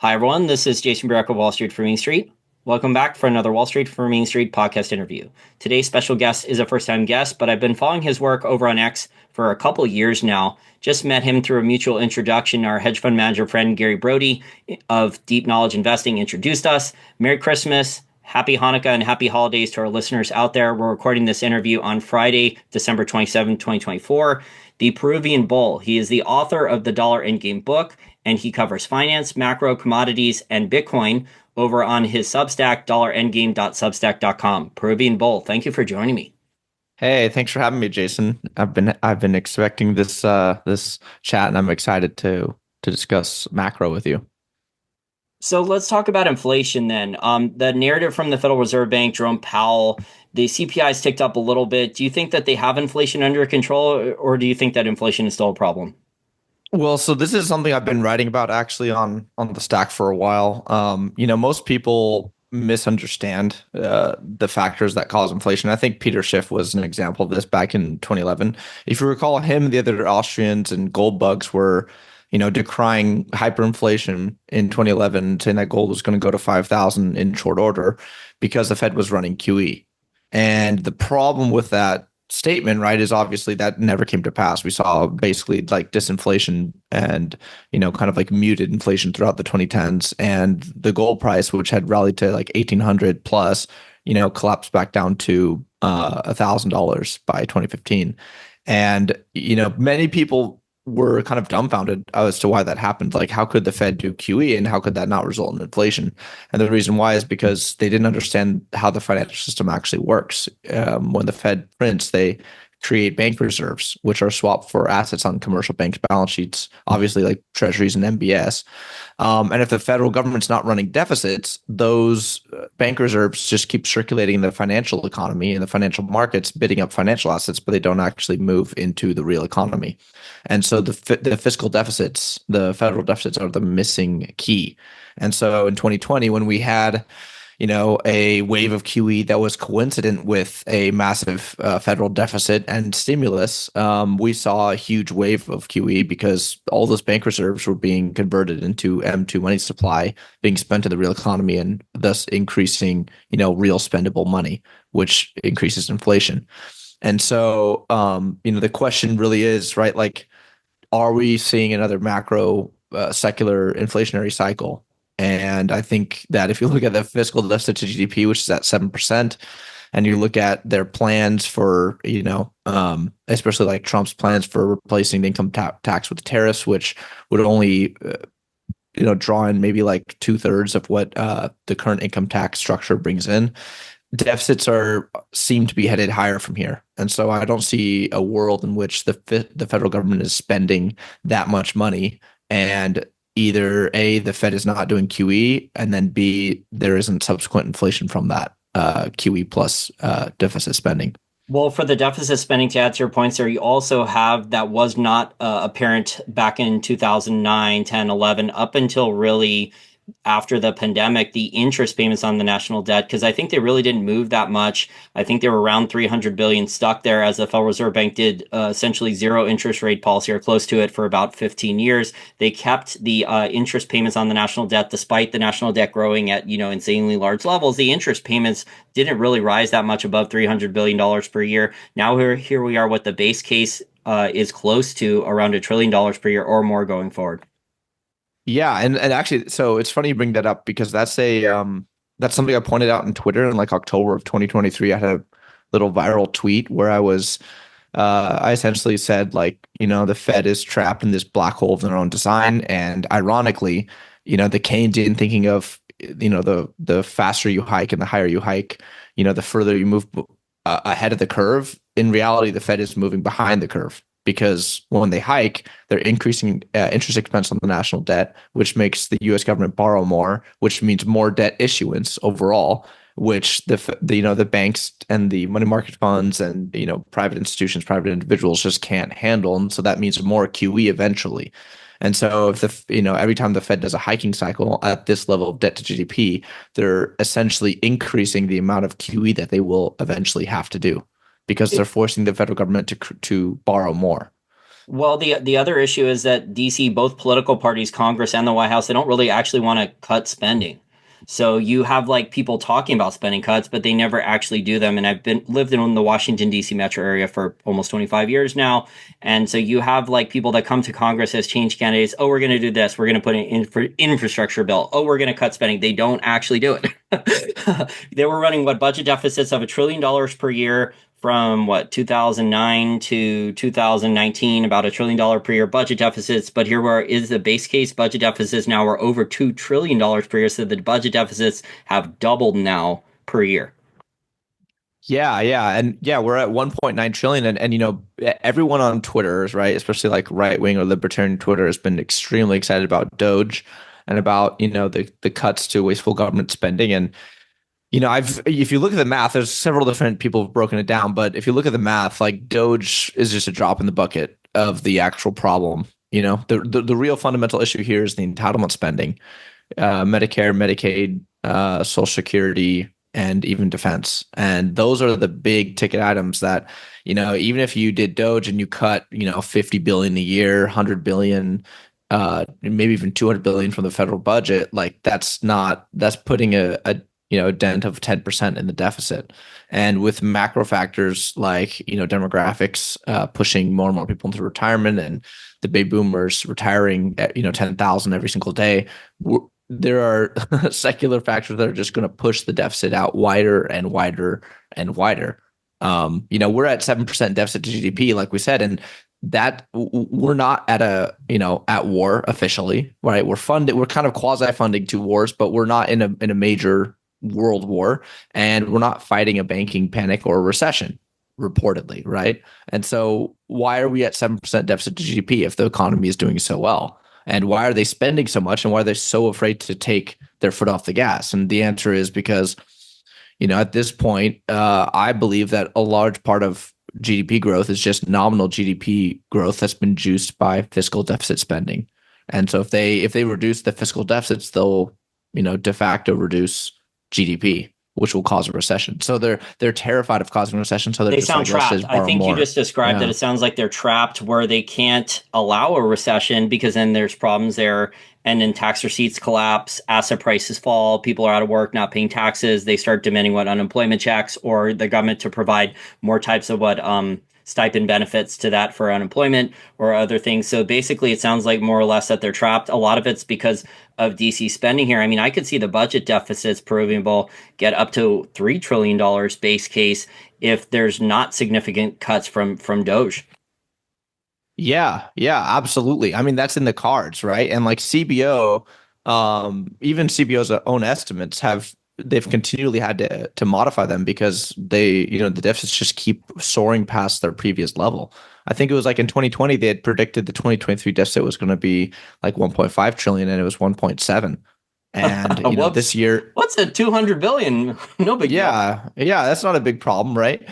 Hi, everyone. This is Jason Burack of Wall Street for Main Street. Welcome back for another Wall Street for Main Street podcast interview. Today's special guest is a first-time guest, but I've been following his work over on X for a couple years now. Just met him through a mutual introduction. Our hedge fund manager friend, Gary Brody of Deep Knowledge Investing, introduced us. Merry Christmas, Happy Hanukkah, and Happy Holidays to our listeners out there. We're recording this interview on Friday, December 27, 2024. The Peruvian Bull. He is the author of the Dollar Endgame book, and he covers finance, macro, commodities, and Bitcoin over on his Substack, dollarendgame.substack.com. Peruvian Bull, thank you for joining me. Hey, thanks for having me, Jason. I've been expecting this chat, and I'm excited to discuss macro with you. So let's talk about inflation then. The narrative from the Federal Reserve Bank, Jerome Powell, the CPI has ticked up a little bit. Do you think that they have inflation under control, or do you think that inflation is still a problem? Well, so this is something I've been writing about actually on the stack for a while. Most people misunderstand the factors that cause inflation. I think Peter Schiff was an example of this back in 2011. If you recall, him, the other Austrians, and gold bugs were decrying hyperinflation in 2011, saying that gold was going to go to 5,000 in short order because the Fed was running QE. And the problem with that statement, right, is obviously that never came to pass. We saw basically like disinflation and, kind of like muted inflation throughout the 2010s. And the gold price, which had rallied to like 1,800 plus, collapsed back down to $1,000 by 2015. And, many people were kind of dumbfounded as to why that happened. Like, how could the Fed do QE and how could that not result in inflation? And the reason why is because they didn't understand how the financial system actually works. When the Fed prints, they create bank reserves, which are swapped for assets on commercial banks' balance sheets, obviously like treasuries and MBS. And if the federal government's not running deficits, those bank reserves just keep circulating in the financial economy and the financial markets, bidding up financial assets, but they don't actually move into the real economy. And so the fiscal deficits, the federal deficits are the missing key. And so in 2020, when we had a wave of QE that was coincident with a massive federal deficit and stimulus, we saw a huge wave of QE because all those bank reserves were being converted into M2 money supply being spent in the real economy and thus increasing, real spendable money, which increases inflation. And so, the question really is, right, like, are we seeing another macro secular inflationary cycle? And I think that if you look at the fiscal deficit to GDP, which is at 7%, and you look at their plans for, especially like Trump's plans for replacing the income tax with tariffs, which would only, draw in maybe like 2/3 of what the current income tax structure brings in, deficits seem to be headed higher from here. And so I don't see a world in which the federal government is spending that much money, and either A, the Fed is not doing QE, and then B, there isn't subsequent inflation from that QE plus deficit spending. Well, for the deficit spending, to add to your points there, you also have that was not apparent back in 2009, 10, 11, up until really after the pandemic, the interest payments on the national debt, because I think they really didn't move that much. I think they were around 300 billion stuck there as the Federal Reserve Bank did essentially zero interest rate policy or close to it for about 15 years. They kept the interest payments on the national debt, despite the national debt growing at, insanely large levels. The interest payments didn't really rise that much above $300 billion per year. Now here we are with the base case is close to around $1 trillion per year or more going forward. Yeah, and actually, so it's funny you bring that up because that's something I pointed out on Twitter in like October of 2023. I had a little viral tweet where I essentially said, like, the Fed is trapped in this black hole of their own design, and ironically, the Keynesian thinking of, the faster you hike and the higher you hike, the further you move ahead of the curve. In reality, the Fed is moving behind the curve, because when they hike, they're increasing interest expense on the national debt, which makes the U.S. government borrow more, which means more debt issuance overall, which the banks and the money market funds and private institutions, private individuals just can't handle, and so that means more QE eventually. And so if every time the Fed does a hiking cycle at this level of debt to GDP, they're essentially increasing the amount of QE that they will eventually have to do, because they're forcing the federal government to borrow more. Well, the other issue is that DC, both political parties, Congress and the White House, they don't really actually want to cut spending. So you have like people talking about spending cuts, but they never actually do them. And I've been lived in the Washington D.C. metro area for almost 25 years now, and so you have like people that come to Congress as change candidates. Oh, we're going to do this. We're going to put an infrastructure bill. Oh, we're going to cut spending. They don't actually do it. They were running what budget deficits of $1 trillion per year from what 2009 to 2019, about $1 trillion per year budget deficits. But here where is the base case budget deficits now are over $2 trillion per year. So the budget deficits have doubled now per year. Yeah, and yeah, we're at 1.9 trillion, and everyone on Twitter is right, especially like right wing or libertarian Twitter has been extremely excited about Doge and about the cuts to wasteful government spending. And I've if you look at the math, there's several different people have broken it down, but if you look at the math, like Doge is just a drop in the bucket of the actual problem. The real fundamental issue here is the entitlement spending, Medicare, Medicaid, Social Security, and even defense. And those are the big ticket items that, even if you did Doge and you cut, 50 billion a year, 100 billion, maybe even 200 billion from the federal budget, like that's putting a dent of 10% in the deficit. And with macro factors like, demographics pushing more and more people into retirement and the baby boomers retiring at, 10,000 every single day, there are secular factors that are just going to push the deficit out wider and wider and wider. We're at 7% deficit to GDP, like we said, and that we're not at at war officially, right? We're kind of quasi funding two wars, but we're not in a major world war, and we're not fighting a banking panic or a recession reportedly, right? And so why are we at 7% deficit to GDP if the economy is doing so well? And why are they spending so much, and why are they so afraid to take their foot off the gas? And the answer is because, at this point, I believe that a large part of GDP growth is just nominal GDP growth that's been juiced by fiscal deficit spending. And so if they reduce the fiscal deficits, they'll, de facto reduce GDP, which will cause a recession. So they're terrified of causing a recession. So they're They just sound like, let's trapped. just I borrow think you more. just described that. Yeah. It sounds like they're trapped where they can't allow a recession because then there's problems there. And then tax receipts collapse, asset prices fall, people are out of work, not paying taxes. They start demanding what unemployment checks or the government to provide more types of what stipend benefits to that for unemployment or other things. So basically, it sounds like more or less that they're trapped. A lot of it's because of DC spending here. I mean, I could see the budget deficits, Peruvian Bull, get up to $3 trillion base case if there's not significant cuts from Doge. Yeah, absolutely. I mean, that's in the cards, right? And like CBO, even CBO's own estimates they've continually had to modify them because the deficits just keep soaring past their previous level. I think it was like in 2020 they had predicted the 2023 deficit was going to be like 1.5 trillion and it was 1.7. And this Whoops. year, What's a 200 billion? No big deal. yeah, that's not a big problem, right?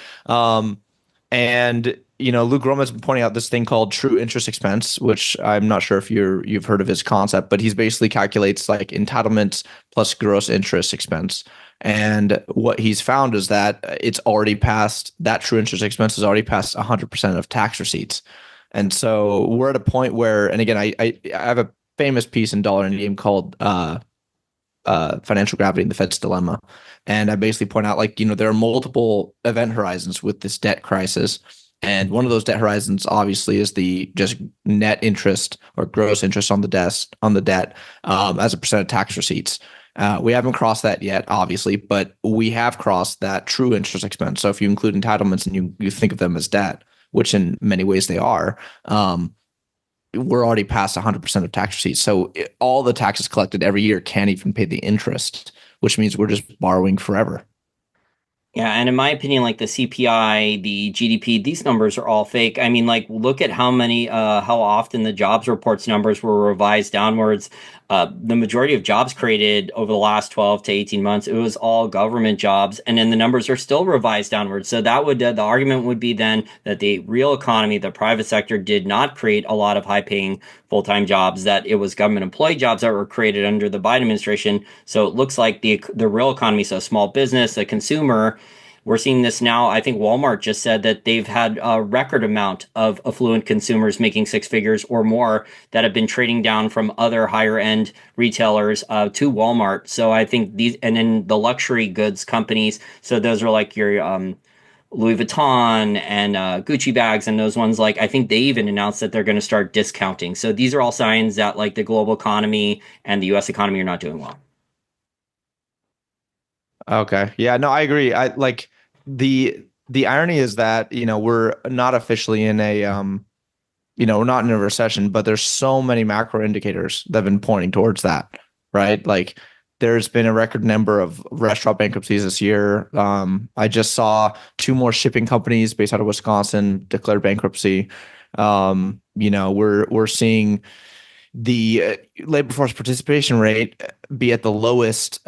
And Luke Roman's been pointing out this thing called true interest expense, which I'm not sure if you've heard of his concept, but he's basically calculates like entitlements plus gross interest expense. And what he's found is that it's already passed that true interest expense is already past 100% of tax receipts. And so we're at a point where, and again, I have a famous piece in Dollar and Name called Financial Gravity and the Fed's Dilemma. And I basically point out, like, there are multiple event horizons with this debt crisis. And one of those debt horizons, obviously, is the just net interest or gross interest on the debt as a percent of tax receipts. We haven't crossed that yet, obviously, but we have crossed that true interest expense. So if you include entitlements and you think of them as debt, which in many ways they are, we're already past 100% of tax receipts. So all the taxes collected every year can't even pay the interest, which means we're just borrowing forever. Yeah, and in my opinion, like the CPI, the GDP, these numbers are all fake. I mean, like, look at how often the jobs reports numbers were revised downwards. The majority of jobs created over the last 12 to 18 months, it was all government jobs, and then the numbers are still revised downwards. So that would the argument would be then that the real economy, the private sector, did not create a lot of high-paying full-time jobs, that it was government employee jobs that were created under the Biden administration. So it looks like the real economy, so small business, the consumer, we're seeing this now. I think Walmart just said that they've had a record amount of affluent consumers making six figures or more that have been trading down from other higher end retailers to Walmart. So I think these, and then the luxury goods companies. So those are like your Louis Vuitton and Gucci bags and those ones. Like I think they even announced that they're going to start discounting. So these are all signs that like the global economy and the U.S. economy are not doing well. Okay. Yeah, no, I agree. I like the irony is that, we're not officially in a we're not in a recession, but there's so many macro indicators that have been pointing towards that, right? Like there's been a record number of restaurant bankruptcies this year. I just saw two more shipping companies based out of Wisconsin declare bankruptcy. We're seeing the labor force participation rate be at the lowest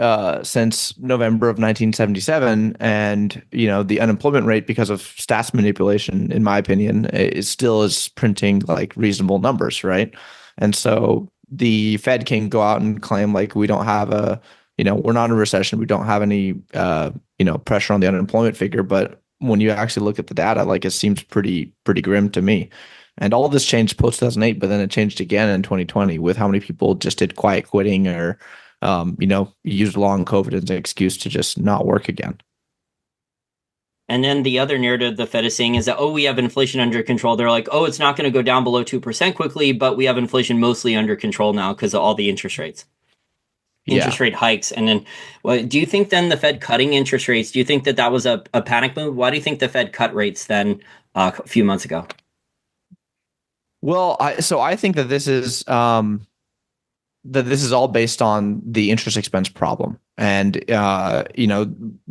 since November of 1977, and the unemployment rate, because of stats manipulation, in my opinion, is still printing like reasonable numbers, right? And so the Fed can go out and claim like we don't have we're not in a recession, we don't have any pressure on the unemployment figure, but when you actually look at the data, like it seems pretty grim to me. And all of this changed post 2008, but then it changed again in 2020 with how many people just did quiet quitting or, used long COVID as an excuse to just not work again. And then the other narrative the Fed is saying is that, oh, we have inflation under control. They're like, oh, it's not going to go down below 2% quickly, but we have inflation mostly under control now because of all the interest rates. Yeah. Interest rate hikes. And then, well, do you think then the Fed cutting interest rates, do you think that was a panic move? Why do you think the Fed cut rates then a few months ago? Well, I think that this is all based on the interest expense problem and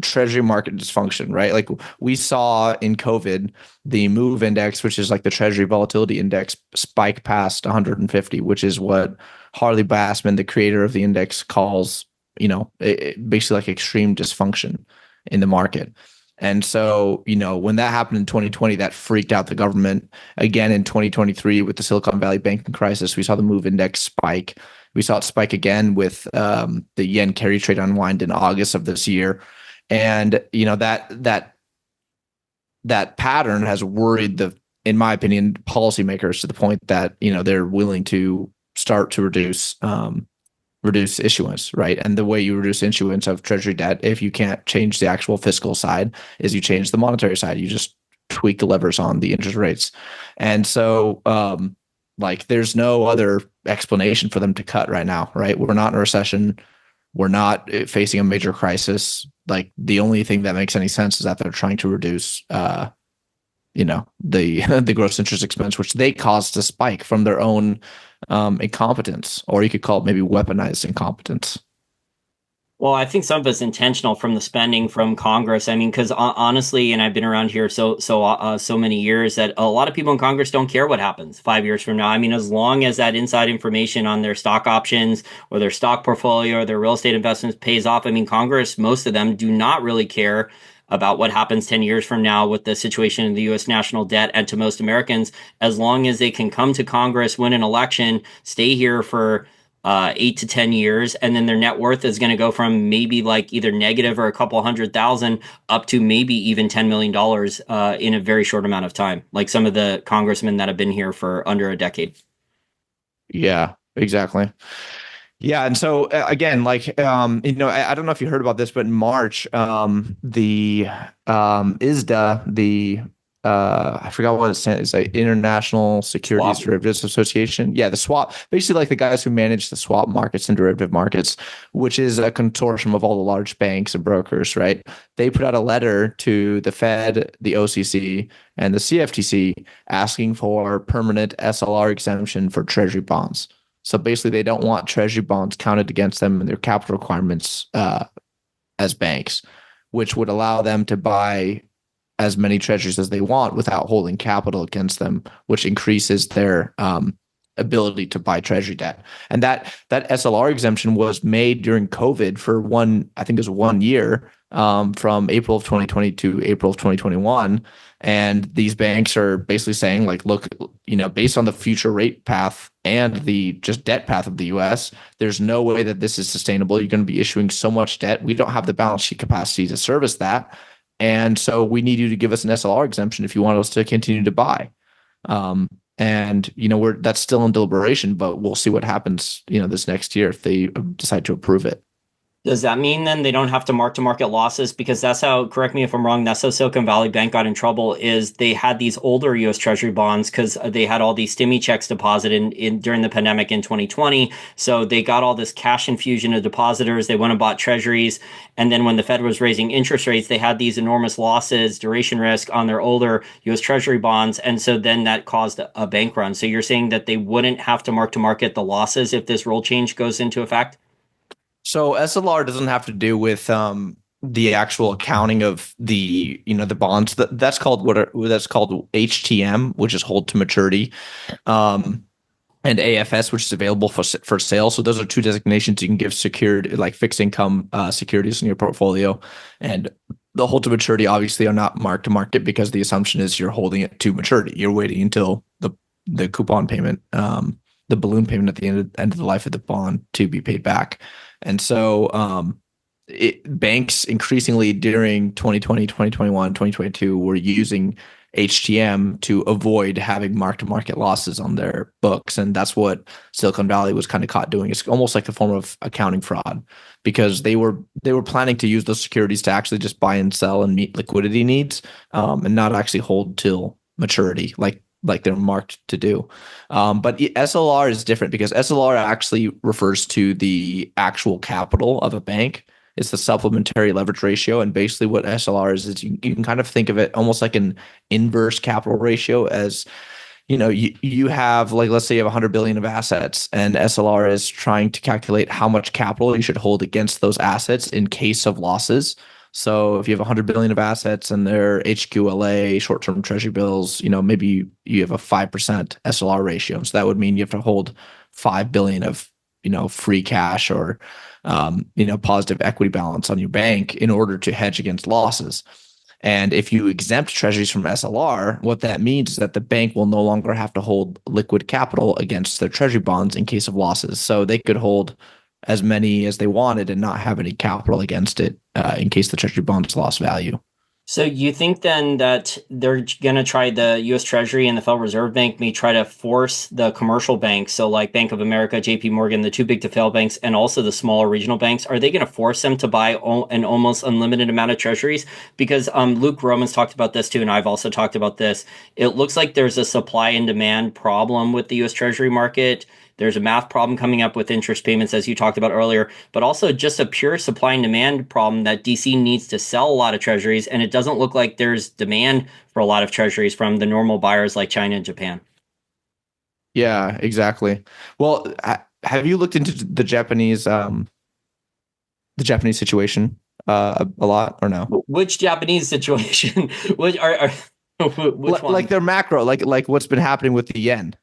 treasury market dysfunction, right? Like we saw in COVID, the move index, which is like the treasury volatility index, spike past 150, which is what Harley Bassman, the creator of the index, calls basically like extreme dysfunction in the market. And so, when that happened in 2020, that freaked out the government. Again, in 2023, with the Silicon Valley banking crisis, we saw the move index spike. We saw it spike again with the yen carry trade unwind in August of this year. And, that pattern has worried in my opinion, policymakers to the point that, they're willing to start to reduce issuance, right? And the way you reduce issuance of treasury debt, if you can't change the actual fiscal side, is you change the monetary side. You just tweak the levers on the interest rates. And so, there's no other explanation for them to cut right now, right? We're not in a recession. We're not facing a major crisis. Like the only thing that makes any sense is that they're trying to reduce, the gross interest expense, which they caused to spike from their own incompetence, or you could call it maybe weaponized incompetence. Well, I think some of it's intentional from the spending from Congress. I mean, because honestly, and I've been around here so many years that a lot of people in Congress don't care what happens 5 years from now. I mean, as long as that inside information on their stock options or their stock portfolio or their real estate investments pays off. I mean, Congress, most of them do not really care about what happens 10 years from now with the situation in the U.S. national debt. And to most Americans, as long as they can come to Congress, win an election, stay here for 8 to 10 years, and then their net worth is going to go from maybe like either negative or a couple 100,000 up to maybe even $10 million in a very short amount of time. Like some of the congressmen that have been here for under a decade. Yeah, exactly. Yeah, and so again, I don't know if you heard about this, but in March, the ISDA, the I forgot what it stands. It's like International Securities Derivatives Association. Yeah, the swap, basically like the guys who manage the swap markets and derivative markets, which is a consortium of all the large banks and brokers, right? They put out a letter to the Fed, the OCC, and the CFTC asking for permanent SLR exemption for Treasury bonds. So basically, they don't want Treasury bonds counted against them in their capital requirements as banks, which would allow them to buy as many treasuries as they want without holding capital against them, which increases their ability to buy treasury debt. And that SLR exemption was made during COVID for I think it was 1 year, from April of 2020 to April of 2021. And these banks are basically saying, like, look, based on the future rate path and the just debt path of the US, there's no way that this is sustainable. You're going to be issuing so much debt. We don't have the balance sheet capacity to service that. And so we need you to give us an SLR exemption if you want us to continue to buy. Um, and we're that's still in deliberation, but we'll see what happens, this next year if they decide to approve it. Does that mean then they don't have to market losses? Because that's how, correct me if I'm wrong, that's how Silicon Valley Bank got in trouble is they had these older US Treasury bonds because they had all these stimmy checks deposited in during the pandemic in 2020. So they got all this cash infusion of depositors. They went and bought treasuries. And then when the Fed was raising interest rates, they had these enormous losses, duration risk on their older US Treasury bonds. And so then that caused a bank run. So you're saying that they wouldn't have to market the losses if this rule change goes into effect? So SLR doesn't have to do with the actual accounting of the bonds. That's called that's called HTM, which is hold to maturity, and AFS, which is available for sale. So those are two designations you can give secured, like fixed income securities in your portfolio. And the hold to maturity obviously are not mark to market because the assumption is you're holding it to maturity. You're waiting until the coupon payment, the balloon payment at the end of the life of the bond to be paid back. And so banks increasingly during 2020, 2021, 2022 were using HTM to avoid having mark-to-market losses on their books. And that's what Silicon Valley was kind of caught doing. It's almost like a form of accounting fraud because they were planning to use those securities to actually just buy and sell and meet liquidity needs, and not actually hold till maturity like they're marked to do. But SLR is different because SLR actually refers to the actual capital of a bank. It's the supplementary leverage ratio. And basically what SLR is you can kind of think of it almost like an inverse capital ratio as, you have, like, let's say you have 100 billion of assets and SLR is trying to calculate how much capital you should hold against those assets in case of losses. So if you have 100 billion of assets and they're HQLA, short-term treasury bills, maybe you have a 5% SLR ratio. So that would mean you have to hold 5 billion of, free cash or, positive equity balance on your bank in order to hedge against losses. And if you exempt treasuries from SLR, what that means is that the bank will no longer have to hold liquid capital against their treasury bonds in case of losses. So they could hold as many as they wanted and not have any capital against it in case the treasury bonds lost value. So you think then that they're going to try the US Treasury and the Federal Reserve Bank may try to force the commercial banks, so like Bank of America, JP Morgan, the too big to fail banks, and also the smaller regional banks, are they going to force them to buy an almost unlimited amount of treasuries? Because Luke Romans talked about this too, and I've also talked about this. It looks like there's a supply and demand problem with the US Treasury market. There's a math problem coming up with interest payments, as you talked about earlier, but also just a pure supply and demand problem that DC needs to sell a lot of treasuries, and it doesn't look like there's demand for a lot of treasuries from the normal buyers like China and Japan. Yeah, exactly. Well, have you looked into the Japanese situation a lot or no? Which Japanese situation? Which are which one? Like their macro, like what's been happening with the yen.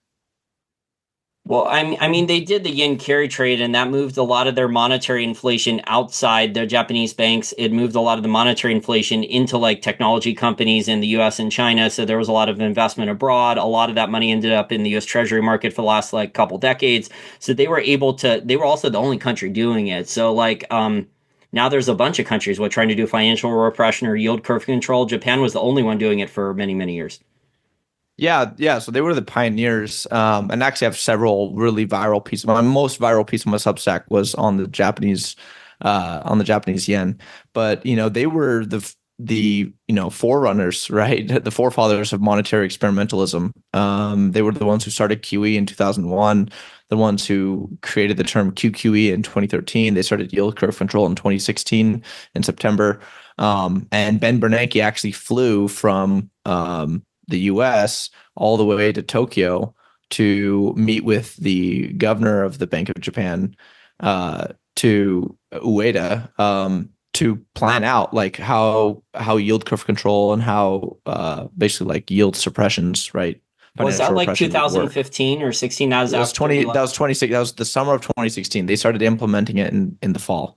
Well, I mean, they did the yen carry trade, and that moved a lot of their monetary inflation outside their Japanese banks. It moved a lot of the monetary inflation into like technology companies in the US and China. So there was a lot of investment abroad. A lot of that money ended up in the US Treasury market for the last like couple decades. So they were they were also the only country doing it. So now there's a bunch of countries trying to do financial repression or yield curve control. Japan was the only one doing it for many, many years. Yeah, yeah. So they were the pioneers, and actually have several really viral pieces. My most viral piece of my Substack was on the Japanese yen. But they were the forerunners, right? The forefathers of monetary experimentalism. They were the ones who started QE in 2001. The ones who created the term QQE in 2013. They started yield curve control in 2016 in September. And Ben Bernanke actually flew from the US all the way to Tokyo to meet with the governor of the Bank of Japan, to Ueda, to plan out like how yield curve control and how basically like yield suppressions, right? Was that Financial like repression would work. 2015 or 16? That was That was after 20. we That left. was 26. That was the summer of 2016. They started implementing it in the fall.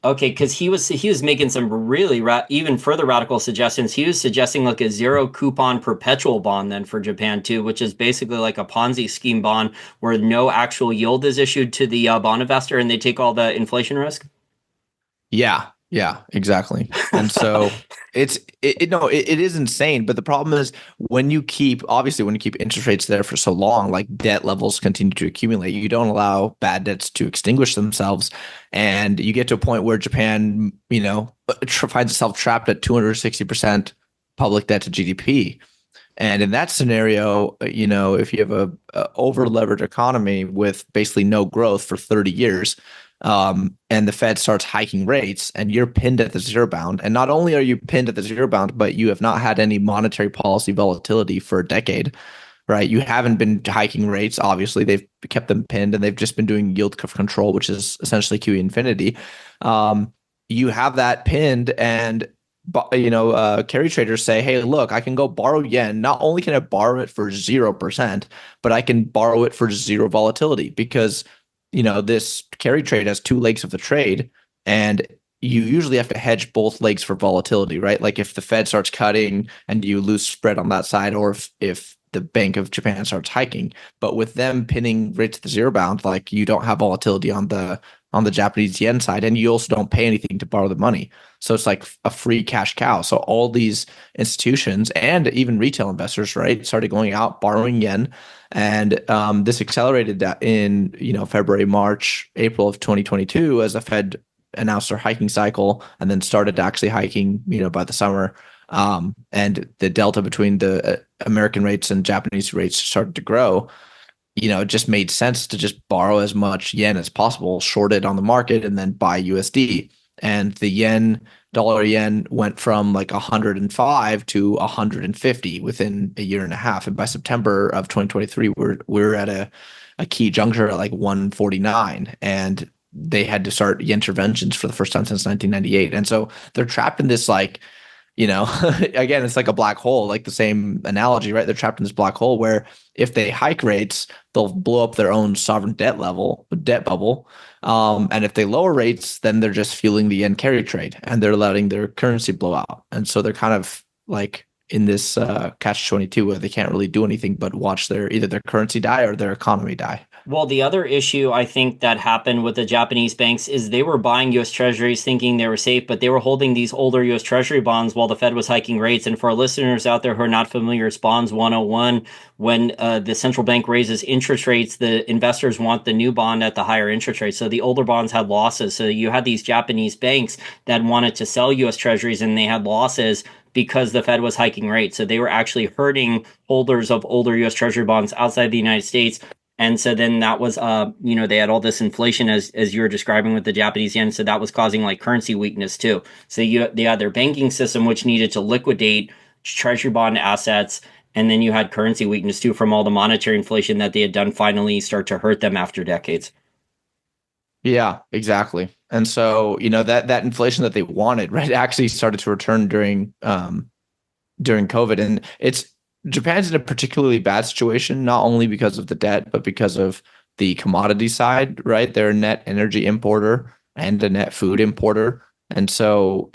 Okay, because he was making some really even further radical suggestions. He was suggesting like a zero coupon perpetual bond then for Japan too, which is basically like a Ponzi scheme bond where no actual yield is issued to the bond investor and they take all the inflation risk. Yeah, Yeah, exactly. And so it is insane. But the problem is when you keep obviously when you keep interest rates there for so long, like debt levels continue to accumulate. You don't allow bad debts to extinguish themselves, and you get to a point where Japan, finds itself trapped at 260% public debt to GDP. And in that scenario, if you have a over leveraged economy with basically no growth for 30 years, and the Fed starts hiking rates, and you're pinned at the zero bound, and not only are you pinned at the zero bound, but you have not had any monetary policy volatility for a decade, right? You haven't been hiking rates. Obviously, they've kept them pinned, and they've just been doing yield curve control, which is essentially QE infinity. You have that pinned, and carry traders say, hey, look, I can go borrow yen. Not only can I borrow it for 0%, but I can borrow it for zero volatility because, this carry trade has two legs of the trade, and you usually have to hedge both legs for volatility, right? Like if the Fed starts cutting and you lose spread on that side, or if the Bank of Japan starts hiking. But with them pinning rates to the zero bound, like you don't have volatility on the Japanese yen side, and you also don't pay anything to borrow the money. So it's like a free cash cow. So all these institutions and even retail investors, right, started going out borrowing yen, and this accelerated that in February, March, April of 2022 as the Fed announced their hiking cycle, and then started actually hiking, by the summer. And the delta between the American rates and Japanese rates started to grow. It just made sense to just borrow as much yen as possible, short it on the market, and then buy USD. And the dollar yen went from like 105 to 150 within a year and a half. And by September of 2023, we're at a key juncture at like 149. And they had to start interventions for the first time since 1998. And so they're trapped in this like, again, it's like a black hole, like the same analogy, right? They're trapped in this black hole where if they hike rates, they'll blow up their own sovereign debt bubble. And if they lower rates, then they're just fueling the yen carry trade and they're letting their currency blow out. And so they're kind of like in this catch 22 where they can't really do anything but watch either their currency die or their economy die. Well, the other issue I think that happened with the Japanese banks is they were buying US Treasuries thinking they were safe, but they were holding these older US Treasury bonds while the Fed was hiking rates. And for our listeners out there who are not familiar, it's Bonds 101. When the central bank raises interest rates, the investors want the new bond at the higher interest rate. So the older bonds had losses. So you had these Japanese banks that wanted to sell US Treasuries and they had losses because the Fed was hiking rates. So they were actually hurting holders of older US Treasury bonds outside the United States. And so then that was, they had all this inflation as you were describing with the Japanese yen. So that was causing like currency weakness too. So they had their banking system, which needed to liquidate treasury bond assets. And then you had currency weakness too from all the monetary inflation that they had done finally start to hurt them after decades. Yeah, exactly. And so, that inflation that they wanted, right, actually started to return during COVID. And Japan's in a particularly bad situation, not only because of the debt, but because of the commodity side, right? They're a net energy importer and a net food importer. And so,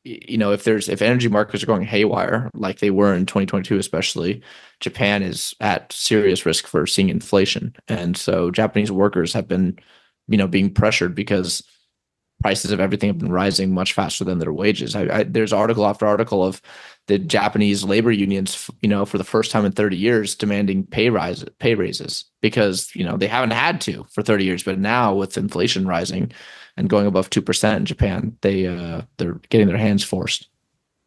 if energy markets are going haywire, like they were in 2022, especially, Japan is at serious risk for seeing inflation. And so Japanese workers have been, being pressured because prices of everything have been rising much faster than their wages. There's article after article of the Japanese labor unions, for the first time in 30 years, demanding pay raises because, they haven't had to for 30 years. But now with inflation rising and going above 2% in Japan, they're getting their hands forced.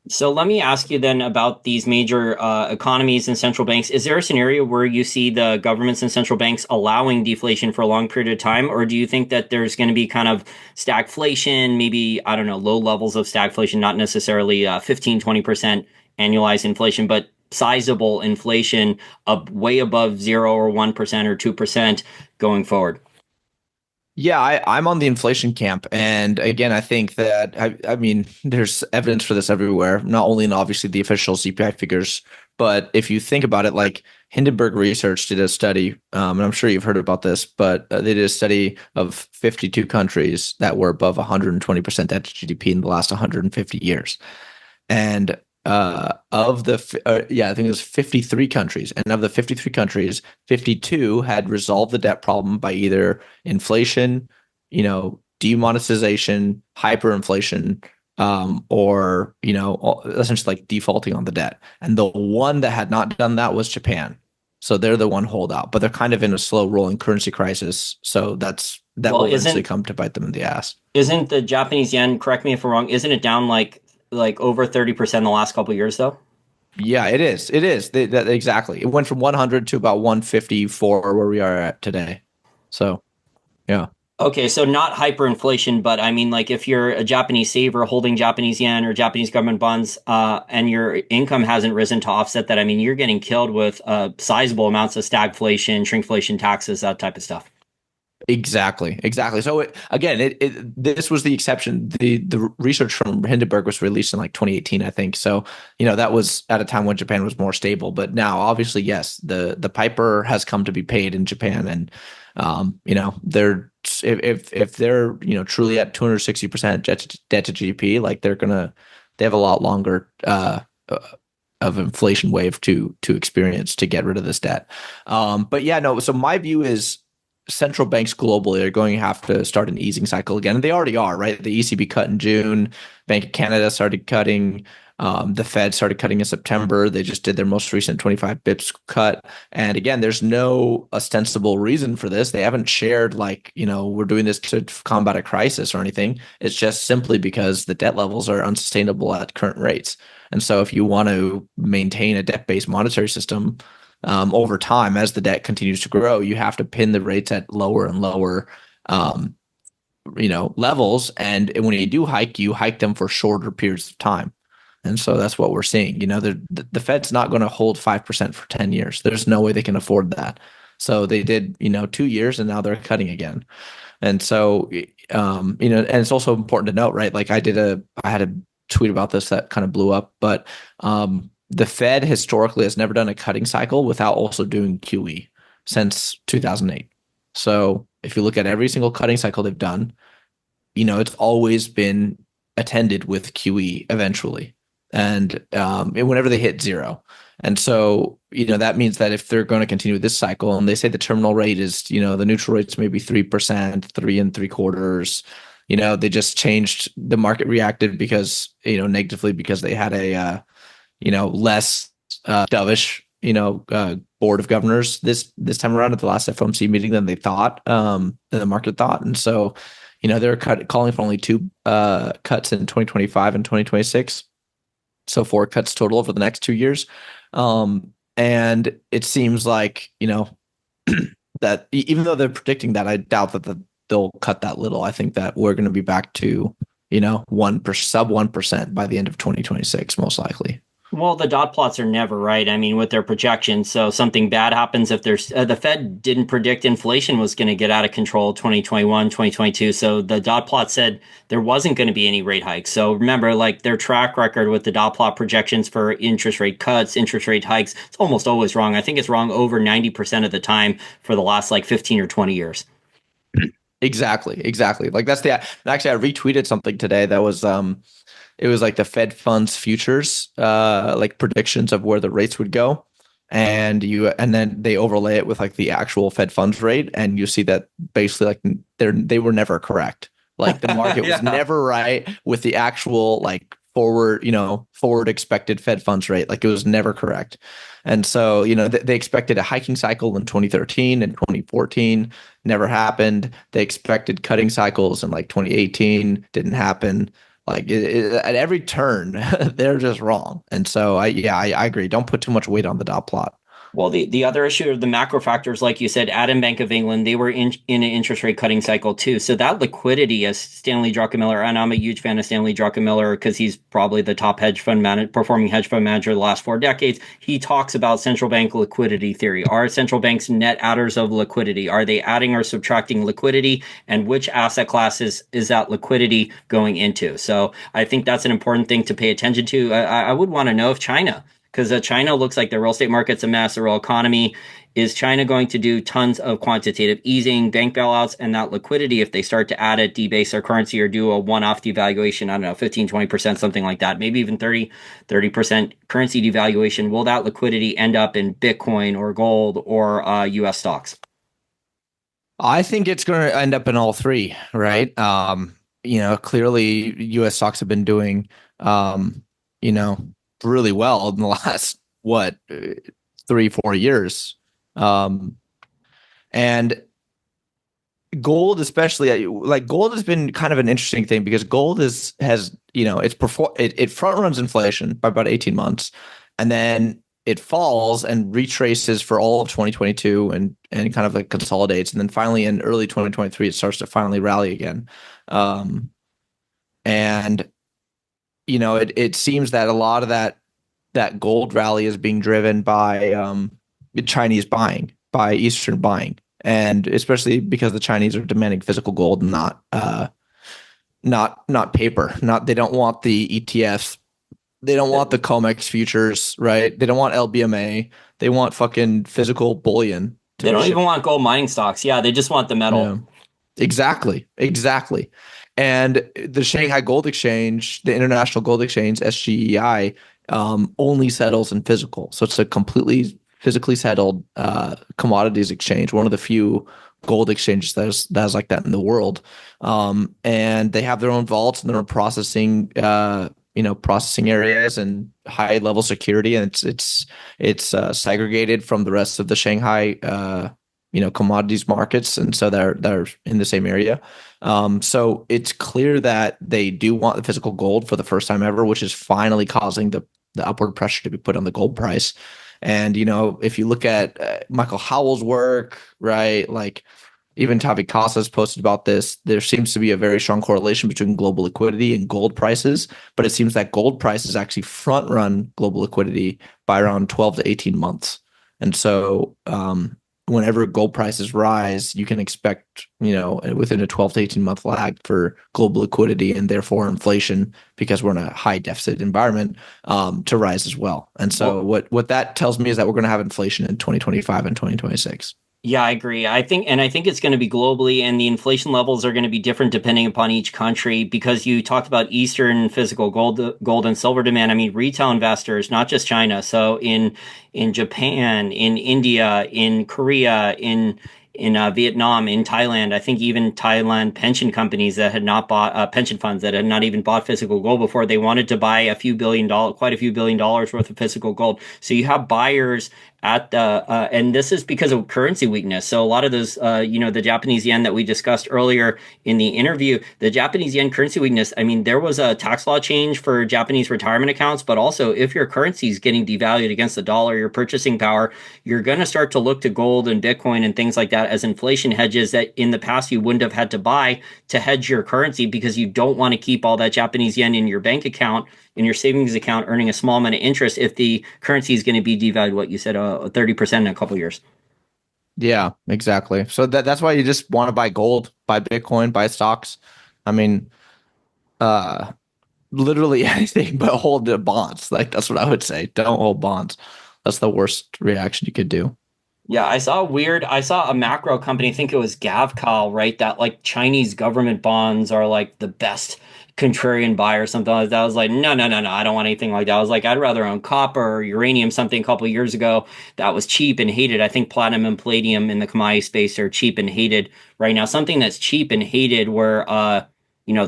So let me ask you then about these major economies and central banks. Is there a scenario where you see the governments and central banks allowing deflation for a long period of time? Or do you think that there's going to be kind of stagflation, maybe, I don't know, low levels of stagflation, not necessarily 15, 20% annualized inflation, but sizable inflation of way above 0 or 1% or 2% going forward? Yeah, I'm on the inflation camp. And again, I think that, I mean, there's evidence for this everywhere, not only in obviously the official CPI figures, but if you think about it, like Hindenburg Research did a study, and I'm sure you've heard about this, but they did a study of 52 countries that were above 120% debt to GDP in the last 150 years. And I think it was 53 countries, and of the 53 countries, 52 had resolved the debt problem by either inflation, demonetization, hyperinflation, or essentially like defaulting on the debt. And the one that had not done that was Japan. So they're the one holdout, but they're kind of in a slow rolling currency crisis. So that Well, will eventually isn't come to bite them in the ass. isn't the Japanese yen, correct me if I'm wrong, isn't it down like over 30% the last couple of years though? Yeah, it is. It is. Exactly. It went from 100 to about 154 where we are at today. So, yeah. Okay, so not hyperinflation, but I mean, like if you're a Japanese saver holding Japanese yen or Japanese government bonds, and your income hasn't risen to offset that, I mean, you're getting killed with sizable amounts of stagflation, shrinkflation taxes, that type of stuff. Exactly, exactly. So this was the exception. The research from Hindenburg was released in like 2018, I think. So that was at a time when Japan was more stable. But now, obviously, yes, the piper has come to be paid in Japan, and they're if they're truly at 260% debt to GDP, like they have a lot longer of inflation wave to experience to get rid of this debt. But yeah, no. So my view is central banks globally are going to have to start an easing cycle again. And they already are, right? The ECB cut in June. Bank of Canada started cutting. The Fed started cutting in September. They just did their most recent 25 bips cut. And again, there's no ostensible reason for this. They haven't shared like, we're doing this to combat a crisis or anything. It's just simply because the debt levels are unsustainable at current rates. And so if you want to maintain a debt-based monetary system, over time, as the debt continues to grow, you have to pin the rates at lower and lower, um, levels. And when you hike them for shorter periods of time. And so that's what we're seeing. The Fed's not going to hold 5% for 10 years. There's no way they can afford that. So they did, 2 years, and now they're cutting again. And so, and it's also important to note, right? Like I had a tweet about this that kind of blew up, but the Fed historically has never done a cutting cycle without also doing QE since 2008. So if you look at every single cutting cycle they've done, it's always been attended with QE eventually, and whenever they hit zero. And so, that means that if they're going to continue this cycle, and they say the terminal rate is, the neutral rate's maybe 3%, 3.75%. They just changed, the market reacted because, negatively because they had a less dovish, board of governors this time around at the last FOMC meeting than they thought, than the market thought. And so, they're calling for only two cuts in 2025 and 2026. So 4 cuts total over the next 2 years. And it seems like, that even though they're predicting that, I doubt that they'll cut that little. I think that we're going to be back to, sub 1% by the end of 2026, most likely. Well, the dot plots are never right. I mean, with their projections. So something bad happens if there's the Fed didn't predict inflation was going to get out of control 2021, 2022. So the dot plot said there wasn't going to be any rate hikes. So remember, like their track record with the dot plot projections for interest rate cuts, interest rate hikes, it's almost always wrong. I think it's wrong over 90% of the time for the last like 15 or 20 years. Exactly. Like actually, I retweeted something today that was it was like the Fed funds futures, like predictions of where the rates would go. And then they overlay it with like the actual Fed funds rate. And you see that basically like they were never correct. Like the market was never right with the actual like forward expected Fed funds rate. Like it was never correct. And so, they expected a hiking cycle in 2013 and 2014, never happened. They expected cutting cycles in like 2018, didn't happen. Like at every turn, they're just wrong. And so I agree. Don't put too much weight on the dot plot. Well, the other issue of the macro factors, like you said, Adam Bank of England, they were in an interest rate cutting cycle too. So that liquidity, as Stanley Druckenmiller, and I'm a huge fan of Stanley Druckenmiller because he's probably the top performing hedge fund manager of the last 4 decades. He talks about central bank liquidity theory. Are central banks net adders of liquidity? Are they adding or subtracting liquidity? And which asset classes is that liquidity going into? So I think that's an important thing to pay attention to. I would want to know if China, because China looks like the real estate market's a mess, the real economy. Is China going to do tons of quantitative easing, bank bailouts, and that liquidity, if they start to add it, debase their currency or do a one-off devaluation, I don't know, 15, 20%, something like that, maybe even 30% currency devaluation, will that liquidity end up in Bitcoin or gold or US stocks? I think it's going to end up in all three, right? Clearly U.S. stocks have been doing, um, you know, really well in the last, 3, 4 years. Um, and gold, especially, like gold has been kind of an interesting thing because gold it front runs inflation by about 18 months, and then it falls and retraces for all of 2022 and kind of like consolidates, and then finally in early 2023 it starts to finally rally again. Um, and it seems that a lot of that gold rally is being driven by Chinese buying, by Eastern buying, and especially because the Chinese are demanding physical gold, and not paper. Not They don't want the ETFs. They don't want the COMEX futures, right? They don't want LBMA. They want fucking physical bullion to They be don't even shipped. want gold mining stocks. Yeah, they just want the metal. Yeah, exactly, exactly. And the Shanghai Gold Exchange, the International Gold Exchange, SGEI, only settles in physical. So it's a completely physically settled commodities exchange, one of the few gold exchanges that is like that in the world. And they have their own vaults and their own processing areas and high level security, and it's segregated from the rest of the Shanghai commodities markets, and so they're in the same area. So it's clear that they do want the physical gold for the first time ever, which is finally causing the upward pressure to be put on the gold price. And if you look at Michael Howell's work, right, like even Tavi Casas posted about this, there seems to be a very strong correlation between global liquidity and gold prices, but it seems that gold prices actually front run global liquidity by around 12 to 18 months. And so whenever gold prices rise, you can expect, within a 12 to 18 month lag for global liquidity and therefore inflation, because we're in a high deficit environment, to rise as well. And so Well, what that tells me is that we're going to have inflation in 2025 and 2026. yeah, I agree. I think it's going to be globally, and the inflation levels are going to be different depending upon each country. Because you talked about Eastern physical gold and silver demand. I mean, retail investors, not just China. So in Japan, in India, in Korea, in Vietnam, in Thailand. I think even Thailand pension companies that had not bought pension funds that had not even bought physical gold before, they wanted to buy quite a few billion dollars worth of physical gold. So you have buyers at the and this is because of currency weakness. So a lot of those, the Japanese yen that we discussed earlier in the interview, the Japanese yen currency weakness. I mean, there was a tax law change for Japanese retirement accounts, but also if your currency is getting devalued against the dollar, your purchasing power, you're going to start to look to gold and Bitcoin and things like that as inflation hedges that in the past you wouldn't have had to buy to hedge your currency, because you don't want to keep all that Japanese yen in your bank account, in your savings account, earning a small amount of interest if the currency is going to be devalued, what you said, 30% in a couple of years. Yeah, exactly. So that's why you just want to buy gold, buy Bitcoin, buy stocks. I mean, uh, literally anything but hold the bonds. Like that's what I would say. Don't hold bonds. That's the worst reaction you could do. Yeah, I saw a macro company, I think it was Gavcal, right? That like Chinese government bonds are like the best contrarian buy or something like that. I was like, no, no, no, no, I don't want anything like that. I was like, I'd rather own copper or uranium, something a couple of years ago that was cheap and hated. I think platinum and palladium in the commodity space are cheap and hated right now. Something that's cheap and hated where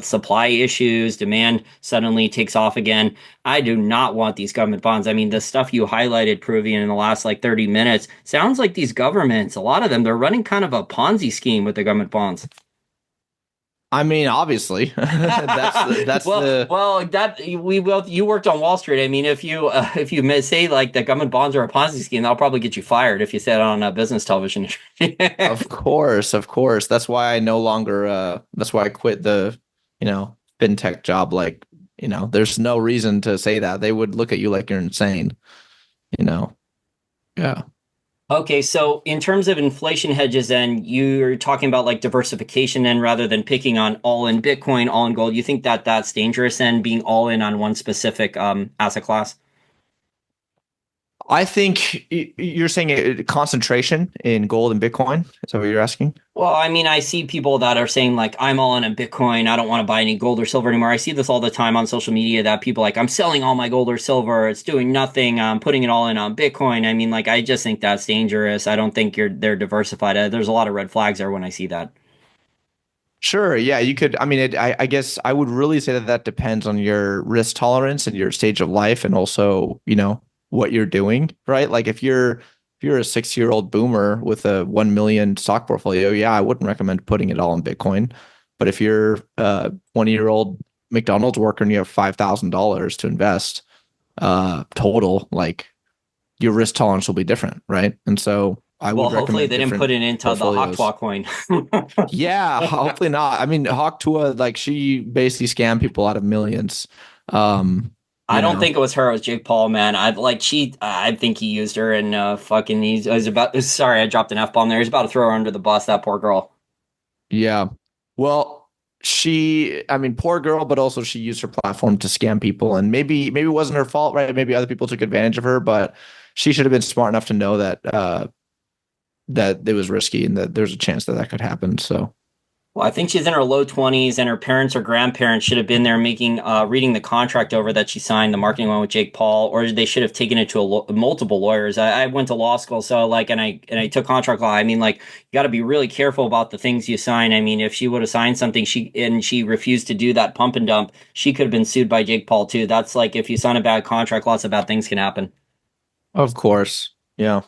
supply issues, demand suddenly takes off again. I do not want these government bonds. I mean, the stuff you highlighted, Peruvian, in the last like 30 minutes, sounds like these governments, a lot of them, they're running kind of a Ponzi scheme with the government bonds. I mean, obviously, that's well, the well, that we will. You worked on Wall Street. I mean, if you say like the government bonds are a Ponzi scheme, that'll probably get you fired if you said it on business television. of course, of course. That's why I no longer. That's why I quit the, fintech job. Like, there's no reason to say that. They would look at you like you're insane. You know. Yeah. Okay, so in terms of inflation hedges, then you're talking about like diversification, then rather than picking on all in Bitcoin, all in gold. You think that that's dangerous and being all in on one specific asset class? I think you're saying concentration in gold and Bitcoin. Is that what you're asking? Well, I mean, I see people that are saying like, I'm all in a Bitcoin. I don't want to buy any gold or silver anymore. I see this all the time on social media that people like, I'm selling all my gold or silver. It's doing nothing. I'm putting it all in on Bitcoin. I mean, like, I just think that's dangerous. I don't think they're diversified. There's a lot of red flags there when I see that. Sure. Yeah, you could. I mean, I guess I would really say that that depends on your risk tolerance and your stage of life, and also, what you're doing, right? Like if you're a 6-year-old boomer with a 1 million stock portfolio, yeah, I wouldn't recommend putting it all in Bitcoin. But if you're a 20-year-old McDonald's worker and you have $5,000 to invest, total, like your risk tolerance will be different, right? And so I Well, would hopefully recommend they didn't put different it into the portfolios. Hakwa coin. Yeah, hopefully not. I mean, Hawk Tuah, like she basically scammed people out of millions. Um, I you don't know, think it was her. It was Jake Paul, man. I think he used her and fucking. He was about. Sorry, I dropped an F bomb there. He's about to throw her under the bus. That poor girl. yeah. Well, I mean, poor girl, but also she used her platform to scam people, and maybe it wasn't her fault, right? Maybe other people took advantage of her, but she should have been smart enough to know that it was risky and that there's a chance that that could happen. So. Well, I think she's in her low 20s, and her parents or grandparents should have been there reading the contract over that she signed, the marketing one with Jake Paul, or they should have taken it to multiple lawyers. I went to law school, so like, and I took contract law. I mean, like, you got to be really careful about the things you sign. I mean, if she would have signed something, she refused to do that pump and dump, she could have been sued by Jake Paul too. That's like, if you sign a bad contract, lots of bad things can happen. Of course. Yeah.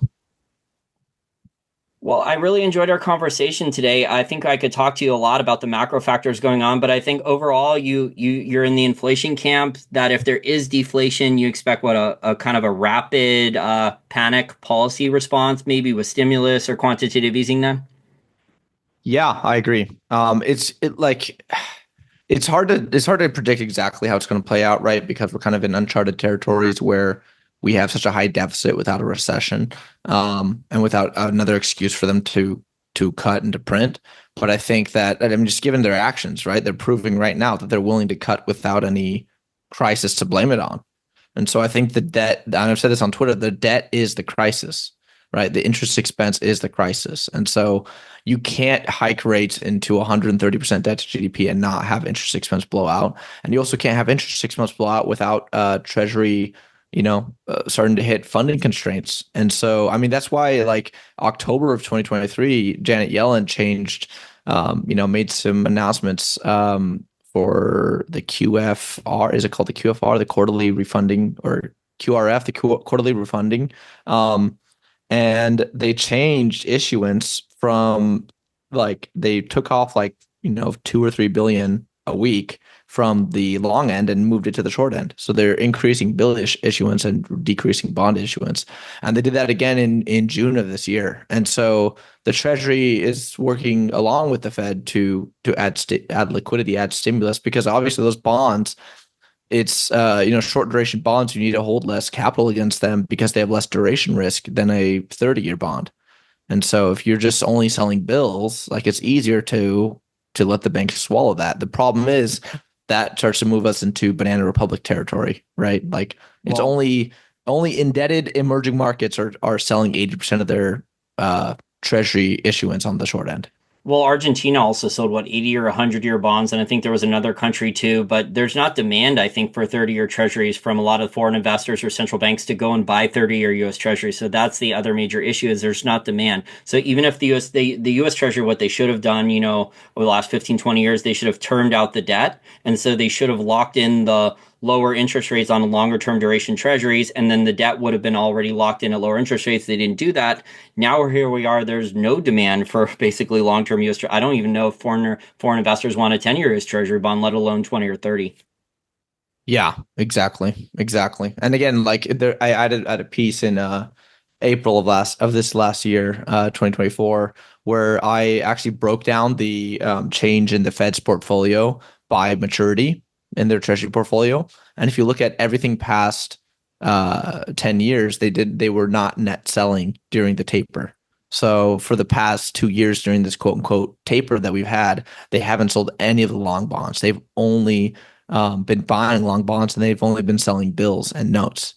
Well, I really enjoyed our conversation today. I think I could talk to you a lot about the macro factors going on, but I think overall you're in the inflation camp that if there is deflation, you expect what a kind of a rapid panic policy response, maybe with stimulus or quantitative easing then. Yeah, I agree. It's hard to predict exactly how it's going to play out, right? Because we're kind of in uncharted territories where we have such a high deficit without a recession, and without another excuse for them to cut and to print. But I think that, I mean, just given their actions, right, they're proving right now that they're willing to cut without any crisis to blame it on. And so I think the debt, and I've said this on Twitter, the debt is the crisis, right? The interest expense is the crisis. And so you can't hike rates into 130% debt to GDP and not have interest expense blow out. And you also can't have interest expense blow out without Treasury, starting to hit funding constraints. And so, I mean, that's why like October of 2023, Janet Yellen made some announcements, for the QFR. Is it called the QFR, the quarterly refunding, or QRF, the quarterly refunding? And they changed issuance from, like, they took off like 2 or 3 billion a week from the long end and moved it to the short end. So they're increasing bill issuance and decreasing bond issuance. And they did that again in June of this year. And so the Treasury is working along with the Fed to add liquidity, add stimulus, because obviously those bonds, it's short duration bonds, you need to hold less capital against them because they have less duration risk than a 30-year bond. And so if you're just only selling bills, like, it's easier to let the banks swallow that. The problem is that starts to move us into banana republic territory, right? Like, it's Well, only indebted emerging markets are selling 80% of their treasury issuance on the short end. Well, Argentina also sold what 80 or 100-year bonds, and I think there was another country too. But there's not demand, I think, for 30-year treasuries from a lot of foreign investors or central banks to go and buy 30-year U.S. treasuries. So that's the other major issue, is there's not demand. So even if the U.S. Treasury, what they should have done, over the last 15, 20 years, they should have termed out the debt, and so they should have locked in the lower interest rates on longer term duration treasuries, and then the debt would have been already locked in at lower interest rates. They didn't do that. Now here we are. There's no demand for basically long term U.S. I don't even know if foreign investors want a 10-year U.S. Treasury bond, let alone 20 or 30. Yeah, exactly. And again, like, I added a piece in April of this last year, 2024, where I actually broke down the change in the Fed's portfolio by maturity in their treasury portfolio. And if you look at everything past 10 years, they were not net selling during the taper. So for the past 2 years during this quote unquote taper that we've had, they haven't sold any of the long bonds. They've only been buying long bonds, and they've only been selling bills and notes.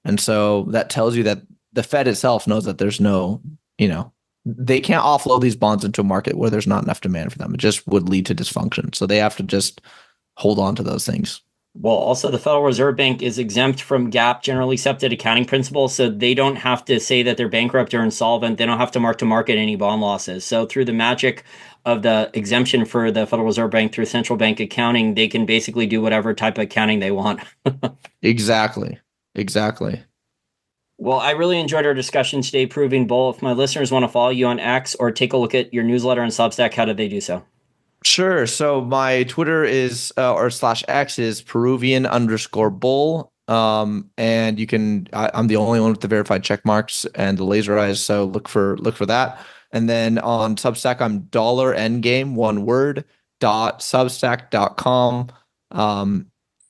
And so that tells you that the Fed itself knows that there's no, they can't offload these bonds into a market where there's not enough demand for them. It just would lead to dysfunction. So they have to just hold on to those things. Well, also the Federal Reserve Bank is exempt from GAAP, generally accepted accounting principles, so they don't have to say that they're bankrupt or insolvent. They don't have to mark to market any bond losses. So through the magic of the exemption for the Federal Reserve Bank through central bank accounting, they can basically do whatever type of accounting they want. Exactly. Exactly. Well, I really enjoyed our discussion today, Peruvian Bull. If my listeners want to follow you on X or take a look at your newsletter and Substack, how do they do so? Sure. So my Twitter is or slash X is Peruvian_Bull. And you can I'm the only one with the verified check marks and the laser eyes. So look for that. And then on Substack, I'm dollar endgame, one word, .substack.com.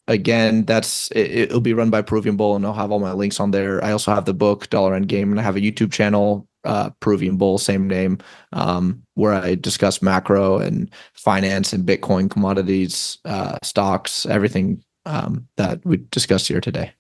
Again, it'll be run by Peruvian Bull, and I'll have all my links on there. I also have the book Dollar Endgame, and I have a YouTube channel, Peruvian Bull, same name, where I discuss macro and finance and Bitcoin, commodities, stocks, everything that we discussed here today.